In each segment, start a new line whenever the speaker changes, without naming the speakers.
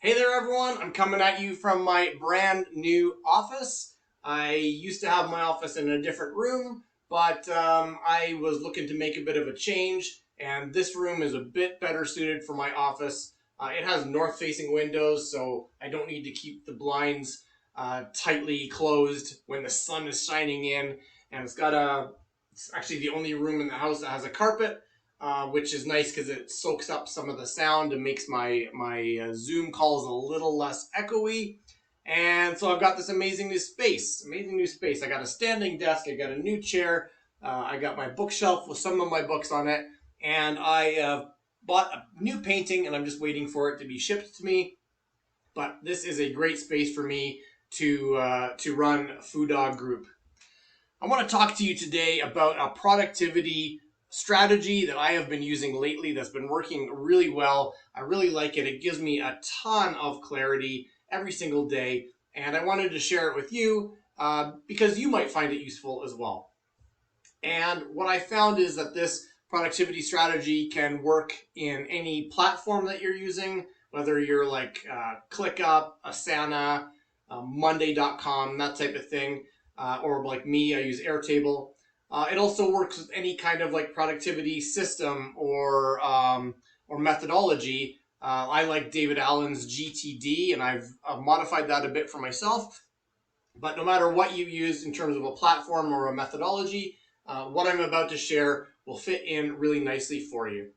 Hey there everyone, I'm coming at you from my brand new office. I used to have my office in a different room, but I was looking to make a bit of a change, and this room is a bit better suited for my office. It has north-facing windows, so I don't need to keep the blinds tightly closed when the sun is shining in, and it's actually the only room in the house that has a carpet. Which is nice because it soaks up some of the sound and makes my Zoom calls a little less echoey. And so I've got this amazing new space. I got a standing desk. I got a new chair. I got my bookshelf with some of my books on it. And I bought a new painting, and I'm just waiting for it to be shipped to me. But this is a great space for me to run Foo Dog Group. I want to talk to you today about a productivity strategy that I have been using lately that's been working really well. I really like it. It gives me a ton of clarity every single day, and I wanted to share it with you because you might find it useful as well. And what I found is that this productivity strategy can work in any platform that you're using, whether you're like ClickUp, Asana, Monday.com, that type of thing, or like me, I use Airtable. It also works with any kind of like productivity system or methodology. I like David Allen's GTD, and I've modified that a bit for myself. But no matter what you use in terms of a platform or a methodology, what I'm about to share will fit in really nicely for you.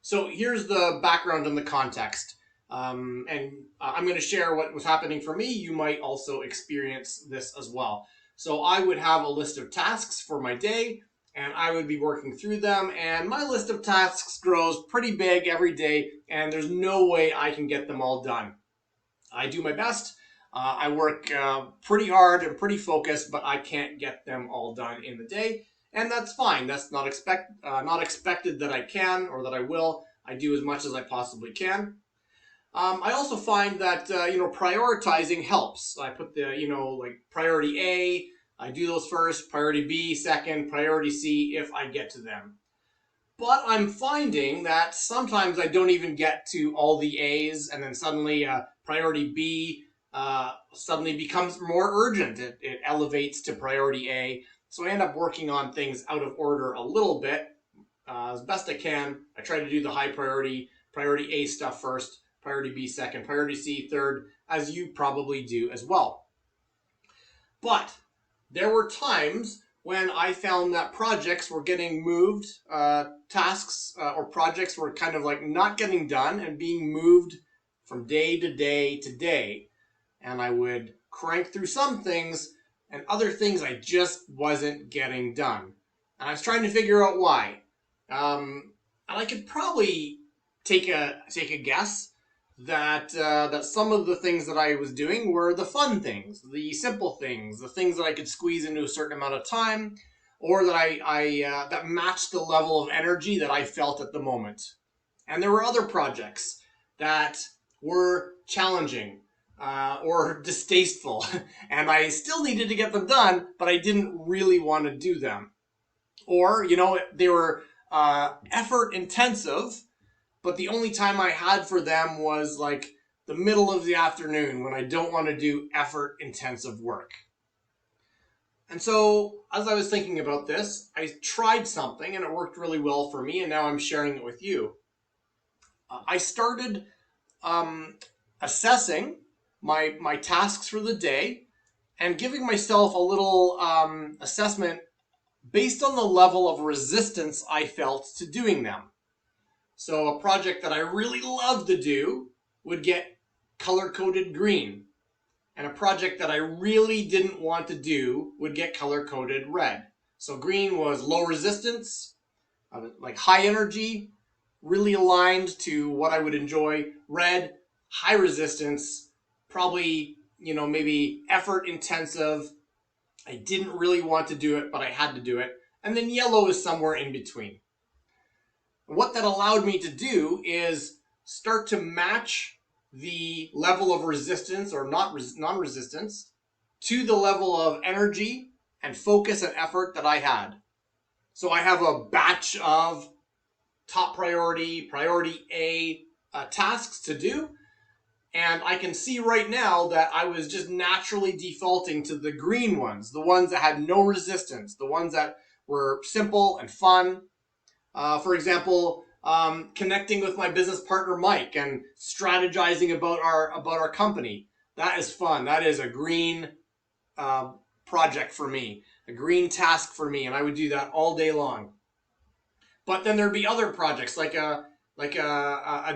So here's the background and the context. I'm going to share what was happening for me. You might also experience this as well. So I would have a list of tasks for my day, and I would be working through them, and my list of tasks grows pretty big every day, and there's no way I can get them all done. I do my best. I work pretty hard and pretty focused, but I can't get them all done in the day, and that's fine. That's not expected that I can or that I will. I do as much as I possibly can. I also find that, prioritizing helps. I put the, like priority A, I do those first, priority B second, priority C if I get to them. But I'm finding that sometimes I don't even get to all the A's, and then suddenly priority B suddenly becomes more urgent. It elevates to priority A. So I end up working on things out of order a little bit as best I can. I try to do the high priority A stuff first, priority B second, priority C third, as you probably do as well. But there were times when I found that projects were getting moved, tasks or projects were kind of like not getting done and being moved from day to day to day. And I would crank through some things, and other things I just wasn't getting done. And I was trying to figure out why. And I could probably take a guess that some of the things that I was doing were the fun things, the simple things, the things that I could squeeze into a certain amount of time, or that that matched the level of energy that I felt at the moment. And there were other projects that were challenging or distasteful, and I still needed to get them done, but I didn't really want to do them. Or, they were effort intensive, but the only time I had for them was like the middle of the afternoon when I don't want to do effort intensive work. And so as I was thinking about this, I tried something and it worked really well for me, and now I'm sharing it with you. I started assessing my tasks for the day and giving myself a little assessment based on the level of resistance I felt to doing them. So a project that I really love to do would get color-coded green. And a project that I really didn't want to do would get color-coded red. So green was low resistance, like high energy, really aligned to what I would enjoy. Red, high resistance, probably, maybe effort intensive. I didn't really want to do it, but I had to do it. And then yellow is somewhere in between. What that allowed me to do is start to match the level of resistance or non-resistance to the level of energy and focus and effort that I had. So I have a batch of top priority A tasks to do, and And I can see right now that I was just naturally defaulting to the green ones, the ones that had no resistance, the ones that were simple and fun. For example, connecting with my business partner Mike and strategizing about our company. That is fun. That is a green project for me, a green task for me, and I would do that all day long. But then there'd be other projects like a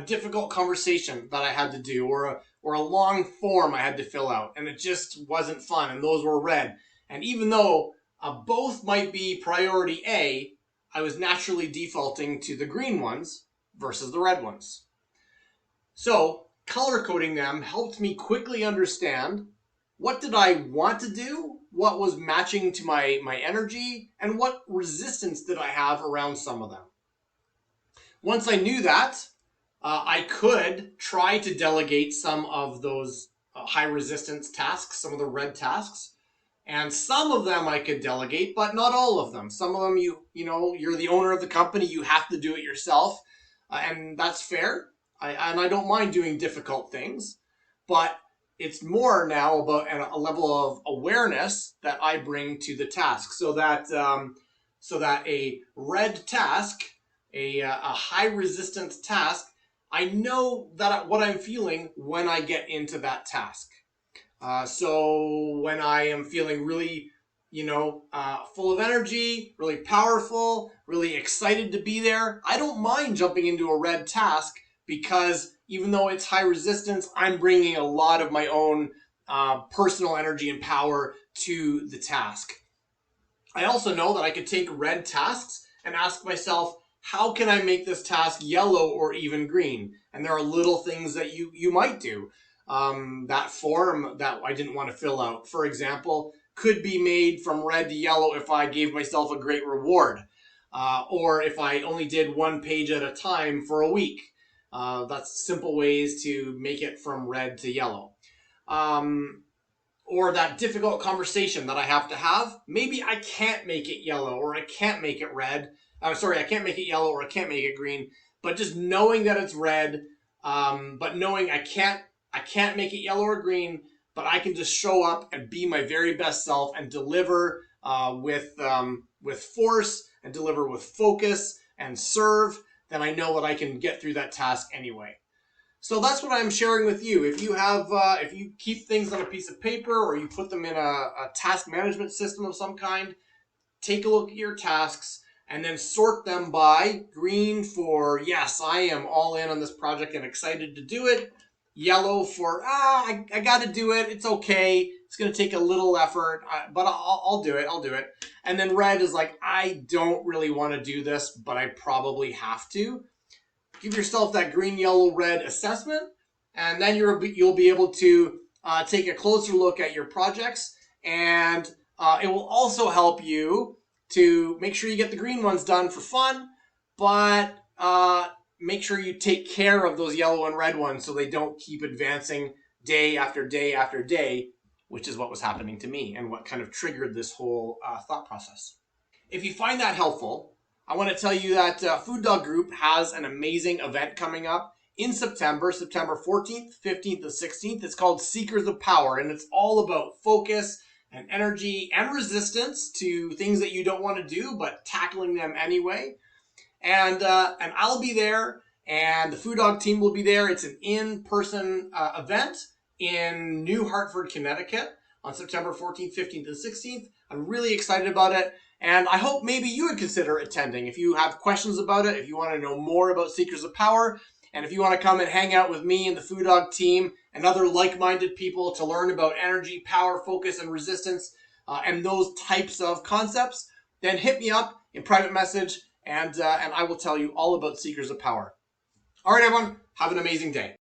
difficult conversation that I had to do, or a long form I had to fill out, and it just wasn't fun, and those were red. And even though both might be priority A, I was naturally defaulting to the green ones versus the red ones. So color coding them helped me quickly understand what did I want to do, what was matching to my energy, and what resistance did I have around some of them. Once I knew that, I could try to delegate some of those high resistance tasks, some of the red tasks. And some of them I could delegate, but not all of them. Some of them, you're the owner of the company, you have to do it yourself. And that's fair. I don't mind doing difficult things, but it's more now about a level of awareness that I bring to the task, so that a red task, a high resistance task, I know that what I'm feeling when I get into that task. So when I am feeling really, full of energy, really powerful, really excited to be there, I don't mind jumping into a red task, because even though it's high resistance, I'm bringing a lot of my own personal energy and power to the task. I also know that I could take red tasks and ask myself, how can I make this task yellow or even green? And there are little things that you might do. That form that I didn't want to fill out, for example, could be made from red to yellow if I gave myself a great reward, or if I only did one page at a time for a week. That's simple ways to make it from red to yellow. Or that difficult conversation that I have to have, maybe I can't make it yellow, or I can't make it red. I can't make it yellow, or I can't make it green. But just knowing that it's red, but knowing I can't make it yellow or green, but I can just show up and be my very best self and deliver with force, and deliver with focus and serve, then I know that I can get through that task anyway. So that's what I'm sharing with you. If you have, if you keep things on a piece of paper, or you put them in a task management system of some kind, take a look at your tasks and then sort them by green for, yes, I am all in on this project and excited to do it. Yellow for, I got to do it. It's okay. It's going to take a little effort, but I'll do it. I'll do it. And then red is like, I don't really want to do this, but I probably have to. Give yourself that green, yellow, red assessment, and then you'll be able to take a closer look at your projects, and it will also help you to make sure you get the green ones done for fun, but make sure you take care of those yellow and red ones so they don't keep advancing day after day after day, which is what was happening to me and what kind of triggered this whole thought process. If you find that helpful, I want to tell you that Food Dog Group has an amazing event coming up in September 14th, 15th, and 16th. It's called Seekers of Power, and it's all about focus and energy and resistance to things that you don't want to do, but tackling them anyway. And I'll be there, and the Food Dog team will be there. It's an in-person event in New Hartford, Connecticut on September 14th, 15th, and 16th. I'm really excited about it. And I hope maybe you would consider attending. If you have questions about it, if you want to know more about Seekers of Power, and if you want to come and hang out with me and the Food Dog team and other like-minded people to learn about energy, power, focus, and resistance, and those types of concepts, then hit me up in private message, and I will tell you all about Seekers of Power. All right, everyone, have an amazing day.